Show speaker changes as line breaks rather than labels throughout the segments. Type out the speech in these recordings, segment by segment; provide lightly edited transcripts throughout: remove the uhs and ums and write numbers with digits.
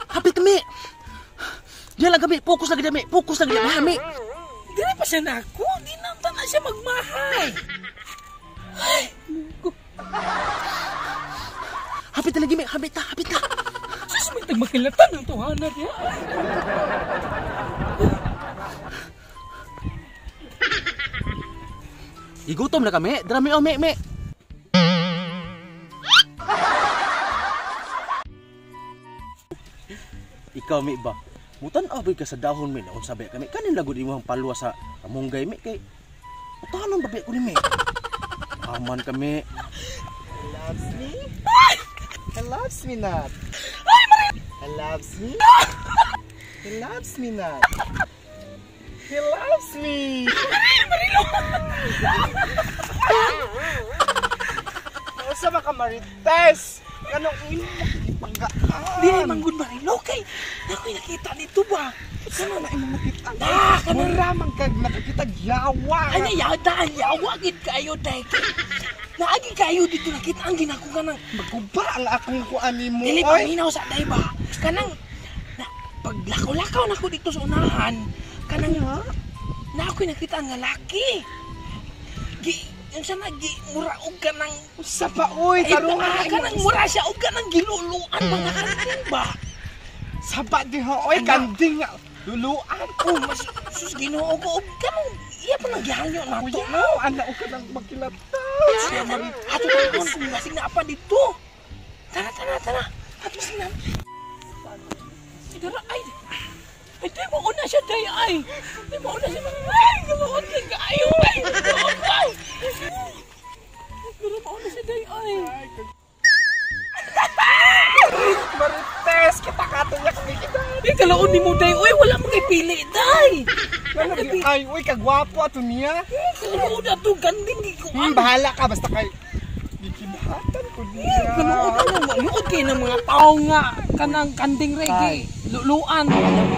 Hapit kami. Diyan lang kami, fokus lagi kami, fokus lagi kami.
Dili pa siya nako, di na siya magmahay. Ay, ko.
Hapit lagi mi, hapit ta.
Sus, may tagmakilatan ng tuhana niya.
Igutom na kami, drami o me. Ikaw mi ba? Mutan aboy ka sa dahon mi naon sabi kami kanin lagod imong palwa sa amunggay mi kay utanon babi ko ni mi. Aman kami.
He loves me not. He loves me. He loves me not. He loves me. Sa mga Marites, anong
Di ay manggod Marilo kay ako'y nakita dito ba?
Saan na imong nakita?
Kanang
kag nakakita yawa.
ano yawa gid kayo dai. Naagi kayo dito nakita ang ginako kanang
Magkuba ang akong kuan nimo.
dili pa minaw sa dai ba? Kanang paglakaw-lakaw nako dito sa unahan. Kanang na ako'y nakita ang lalaki. Yung sana mura og kanang
Sa paoy karong
kanang mura siya og kanang giluluan mga kanding ba?
Saba di ho oy kanding nga luluan.
Oh, mas sus Ginoo ko og kanang iya pa nagyahangyo nato
Kuya,
no.
ana o kanang magkilata.
Siya ato taon kung lasing na apa dito. Tana. Ato sinan. Sigara ay. Ay, di mo una siya day ay. Di mo una siya ay. Gawon ka kayo ay. Ay. Pero mo una siya day ay.
Marites, kita katunya kami kita.
Di kalaon ni mo day. Uy, wala mong ipili day.
Ay, uy, kagwapo ato niya.
Kalaon na to ganding di ko.
Bahala ka basta kay gikinahatan ko niya.
Kalaon na mo. Luod kayo ng mga tao nga. Kanang kanding reggae. Luluan.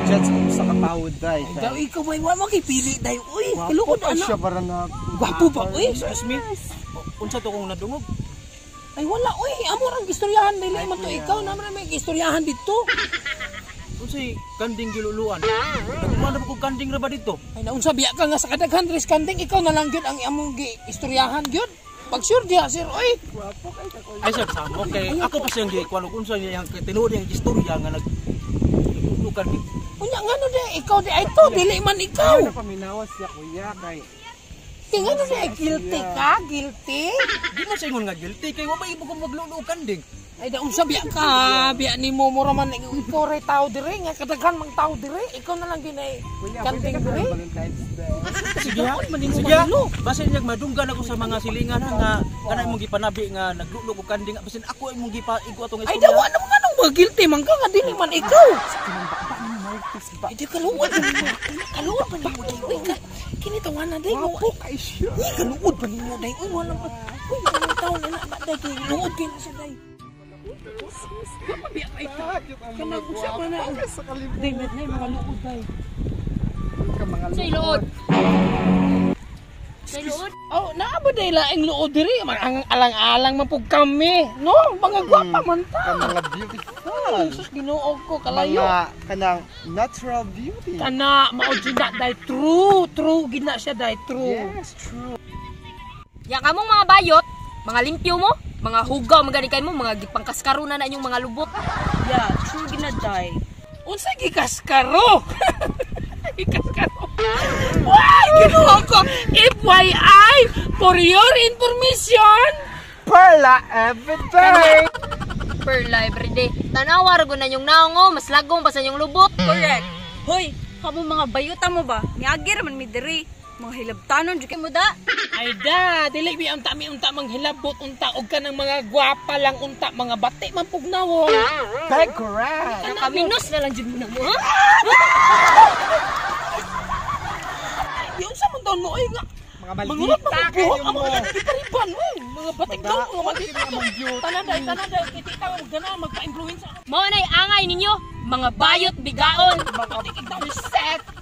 Jets sa katawad day.
Daw ikaw may wala makipili day. Uy,
Gwapo
kalukod
pa siya
ana.
para na.
Gwapo ba uy?
Excuse me. Unsa to kong nadungog?
Ay wala uy, amo rang istoryahan dili man to ikaw naman may istoryahan dito.
Unsay kanding giluluan? Nagmana ba ko kanding ra ba dito?
Ay naunsa biya ka nga sa kadaghan ris kanding ikaw na lang gyud ang among istoryahan gyud. Pag sure diha sir oy.
Ay sir, samo kay ako pa siyang gikuan ug unsa niya yang tinuod yang istorya nga naglukan mi.
Unya ngano di ikaw di ay to dili man ikaw.
Ano paminawas siya kuya kay.
Tingano di guilty ka, guilty.
Di mo sa ingon nga guilty kay wa ba imo ko magluluo kanding.
Ay da unsa biya ka, biya nimo mo ra man ikaw ray tao dire nga kadaghan mang tao dire, ikaw na lang ginay kanding dire.
Sige ha, sige. Basin niya madunggan ako sa mga silingan nga kanay mong gipanabi nga naglulo ko kanding basin ako ay mong gipa-igo atong
Ay daw ano nga nang mga guilty man ka nga dili man ikaw. Hindi kaluod pa nimo day. Uy, kini tawana day mo.
Kay siya.
Uy, kaluod pa nimo day. Uy, wala pa. Uy, kanang taon na ba day kay luod kay sa day. Biya ay ta. Kanang usa pa na.
Sa kalibutan.
Day met na mga luod day.
Ka mga
Say luod. Say luod.
Oh, naa ba day laing luod diri? Ang alang-alang man pug kami. No, mga gwapa man ta.
ka mga beautiful.
Jesus Ginoo ko kalayo.
Mga kanang natural beauty.
Kana mao jud day true gina siya day true.
Yes, true.
Ya kamong mga bayot, mga limpyo mo, mga hugaw maganikay mo, mga gipangkaskaro na inyong mga lubot. Yeah, true ginaday.
Unsa gikaskaro? Gikaskaro. Why Ginoo ko? FYI for your information.
Perla everyday.
Per everyday. Tanawar go na yung naongo, mas lagong pa sa inyong lubot. Correct. Hoy, kamo mga bayota mo ba? Niagir man mi diri. Mga hilabtanon jud mo da.
Ay da, dili bi unta mi unta manghilabot unta og kanang mga gwapa lang unta mga bati man pugnawon.
Correct.
Nakaminos na lang jud mo na mo, ha?
Yung sa man taon mo ay nga
Mga
mangulat
maldita
mga
kayo
buhok ang
mo.
mga nagkikariban mo. Mga batik daw, mga batik
Mga beauty.
Tanan day, kitita mo gana magpa-influence ako.
Mao nay angay ninyo, mga bayot bigaon.
Batik daw set.